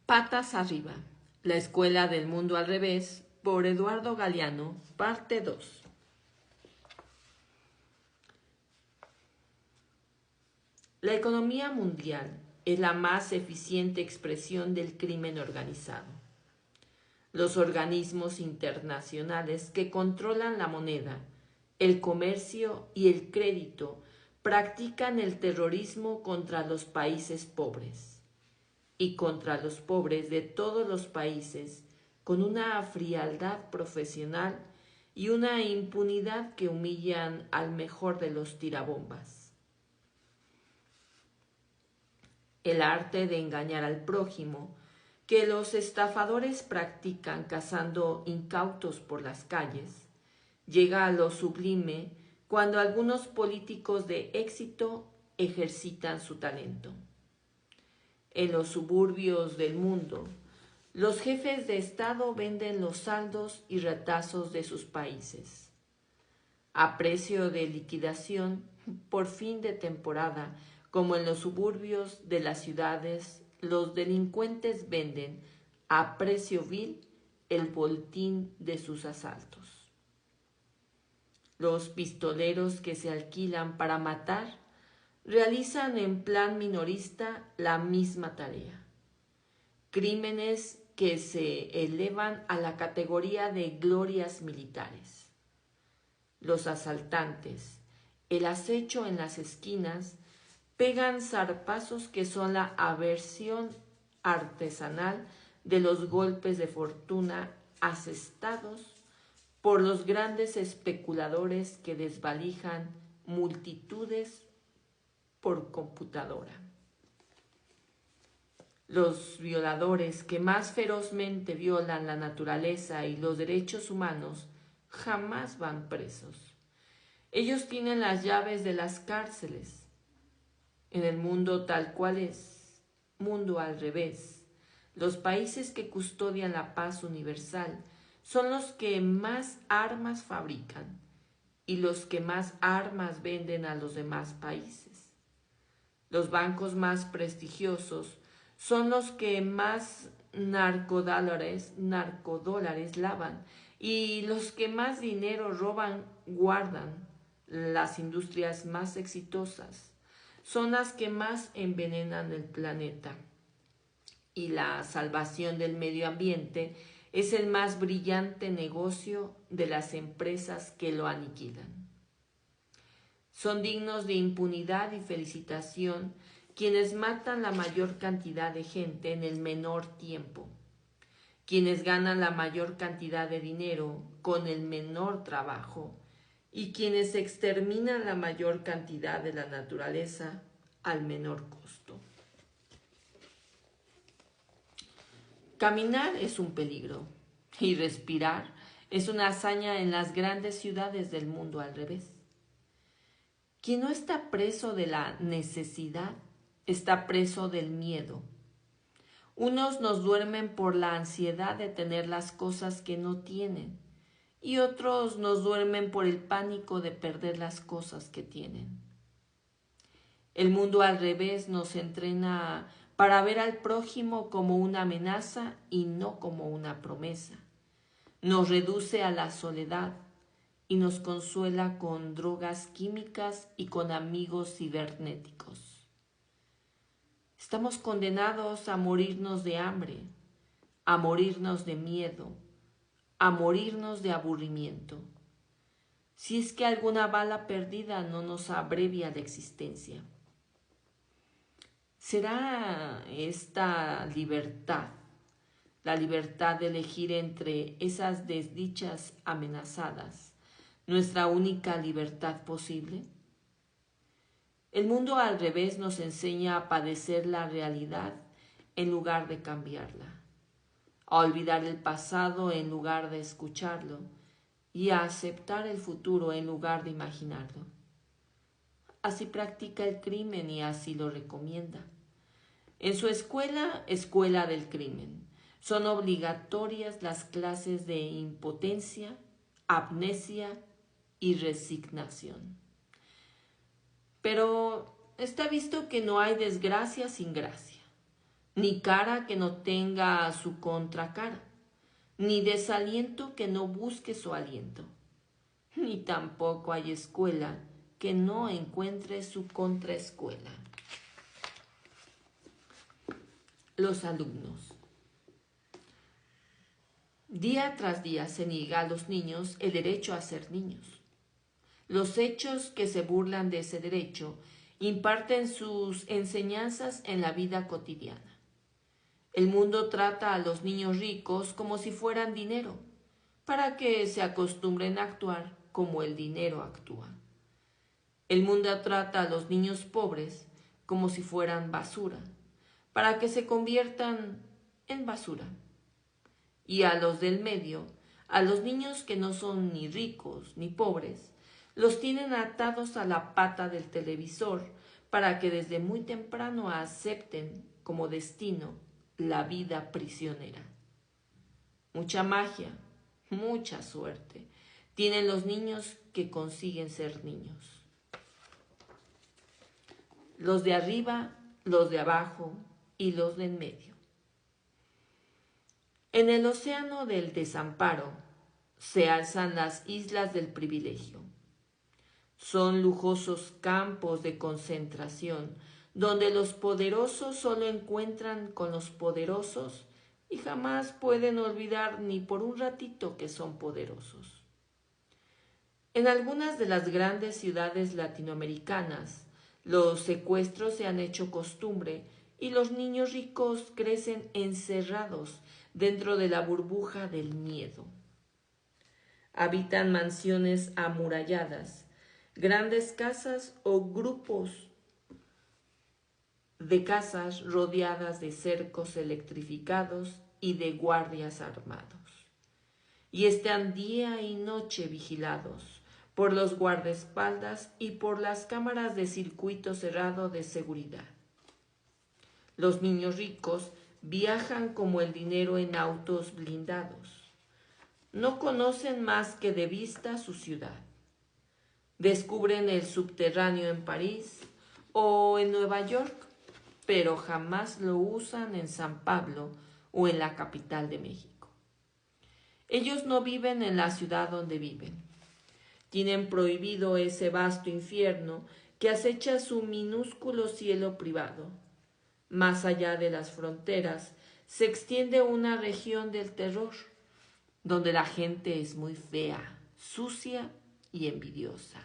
Patas arriba. La escuela del mundo al revés, por Eduardo Galeano, parte 2. La economía mundial es la más eficiente expresión del crimen organizado. Los organismos internacionales que controlan la moneda, el comercio y el crédito practican el terrorismo contra los países pobres y contra los pobres de todos los países con una frialdad profesional y una impunidad que humillan al mejor de los tirabombas. El arte de engañar al prójimo que los estafadores practican cazando incautos por las calles llega a lo sublime cuando algunos políticos de éxito ejercitan su talento. En los suburbios del mundo, los jefes de Estado venden los saldos y retazos de sus países. A precio de liquidación, por fin de temporada, como en los suburbios de las ciudades, los delincuentes venden a precio vil el boletín de sus asaltos. Los pistoleros que se alquilan para matar realizan en plan minorista la misma tarea. Crímenes que se elevan a la categoría de glorias militares. Los asaltantes, el acecho en las esquinas, pegan zarpazos que son la aversión artesanal de los golpes de fortuna asestados por los grandes especuladores que desvalijan multitudes por computadora. Los violadores que más ferozmente violan la naturaleza y los derechos humanos jamás van presos. Ellos tienen las llaves de las cárceles. En el mundo tal cual es, mundo al revés, los países que custodian la paz universal son los que más armas fabrican y los que más armas venden a los demás países. Los bancos más prestigiosos son los que más narcodólares lavan y los que más dinero roban guardan. Las industrias más exitosas son las que más envenenan el planeta. Y la salvación del medio ambiente es el más brillante negocio de las empresas que lo aniquilan. Son dignos de impunidad y felicitación quienes matan la mayor cantidad de gente en el menor tiempo, quienes ganan la mayor cantidad de dinero con el menor trabajo y quienes exterminan la mayor cantidad de la naturaleza al menor costo. Caminar es un peligro y respirar es una hazaña en las grandes ciudades del mundo al revés. Quien no está preso de la necesidad, está preso del miedo. Unos nos duermen por la ansiedad de tener las cosas que no tienen y otros nos duermen por el pánico de perder las cosas que tienen. El mundo al revés nos entrena para ver al prójimo como una amenaza y no como una promesa. Nos reduce a la soledad y nos consuela con drogas químicas y con amigos cibernéticos. Estamos condenados a morirnos de hambre, a morirnos de miedo, a morirnos de aburrimiento. Si es que alguna bala perdida no nos abrevia la existencia. ¿Será esta libertad, la libertad de elegir entre esas desdichas amenazadas, nuestra única libertad posible? El mundo al revés nos enseña a padecer la realidad en lugar de cambiarla, a olvidar el pasado en lugar de escucharlo y a aceptar el futuro en lugar de imaginarlo. Así practica el crimen y así lo recomienda. En su escuela del crimen, son obligatorias las clases de impotencia, amnesia y resignación. Pero está visto que no hay desgracia sin gracia. ni cara que no tenga su contracara, ni desaliento que no busque su aliento, ni tampoco hay escuela que no encuentre su contraescuela. Los alumnos. Día tras día se niega a los niños el derecho a ser niños. Los hechos que se burlan de ese derecho imparten sus enseñanzas en la vida cotidiana. El mundo trata a los niños ricos como si fueran dinero, para que se acostumbren a actuar como el dinero actúa. El mundo trata a los niños pobres como si fueran basura, para que se conviertan en basura. Y a los del medio, a los niños que no son ni ricos ni pobres, los tienen atados a la pata del televisor para que desde muy temprano acepten como destino la vida prisionera. Mucha magia, mucha suerte tienen los niños que consiguen ser niños. Los de arriba, los de abajo y los de en medio. En el océano del desamparo se alzan las islas del privilegio. Son lujosos campos de concentración donde los poderosos solo encuentran con los poderosos y jamás pueden olvidar ni por un ratito que son poderosos. En algunas de las grandes ciudades latinoamericanas, los secuestros se han hecho costumbre y los niños ricos crecen encerrados dentro de la burbuja del miedo. Habitan mansiones amuralladas, grandes casas o grupos de casas rodeadas de cercos electrificados y de guardias armados. Y están día y noche vigilados por los guardaespaldas y por las cámaras de circuito cerrado de seguridad. Los niños ricos viajan como el dinero en autos blindados. No conocen más que de vista su ciudad. Descubren el subterráneo en París o en Nueva York, pero jamás lo usan en San Pablo o en la capital de México. Ellos no viven en la ciudad donde viven. Tienen prohibido ese vasto infierno que acecha su minúsculo cielo privado. Más allá de las fronteras se extiende una región del terror, donde la gente es muy fea, sucia y envidiosa.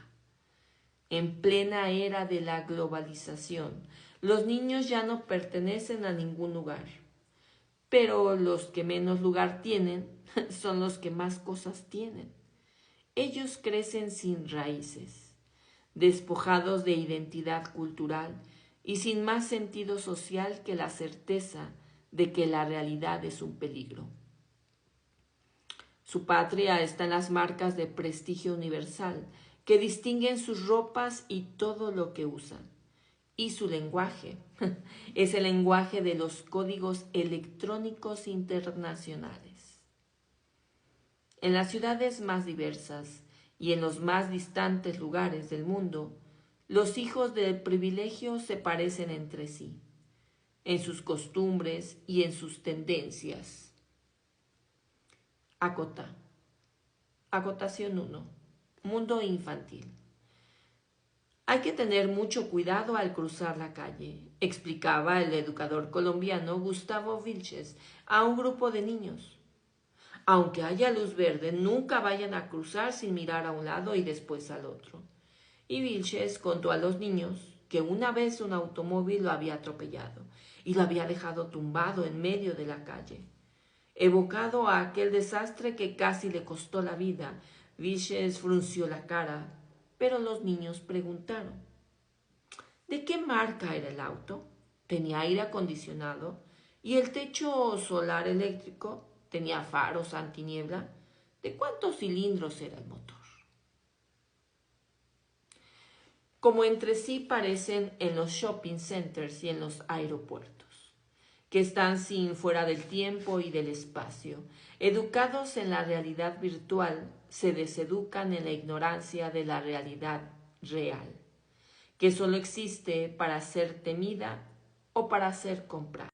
En plena era de la globalización, los niños ya no pertenecen a ningún lugar, pero los que menos lugar tienen son los que más cosas tienen. Ellos crecen sin raíces, despojados de identidad cultural y sin más sentido social que la certeza de que la realidad es un peligro. Su patria está en las marcas de prestigio universal que distinguen sus ropas y todo lo que usan. Y su lenguaje es el lenguaje de los códigos electrónicos internacionales. En las ciudades más diversas y en los más distantes lugares del mundo, los hijos del privilegio se parecen entre sí, en sus costumbres y en sus tendencias. Acotación 1. Mundo infantil. Hay que tener mucho cuidado al cruzar la calle, explicaba el educador colombiano Gustavo Vilches a un grupo de niños. Aunque haya luz verde, nunca vayan a cruzar sin mirar a un lado y después al otro. Y Vilches contó a los niños que una vez un automóvil lo había atropellado y lo había dejado tumbado en medio de la calle. Evocado a aquel desastre que casi le costó la vida, Vilches frunció la cara, pero los niños preguntaron: ¿de qué marca era el auto? ¿Tenía aire acondicionado? ¿Y el techo solar eléctrico? ¿Tenía faros antiniebla? ¿De cuántos cilindros era el motor? Como entre sí parecen en los shopping centers y en los aeropuertos, que están sin fuera del tiempo y del espacio. Educados en la realidad virtual, se deseducan en la ignorancia de la realidad real, que solo existe para ser temida o para ser comprada.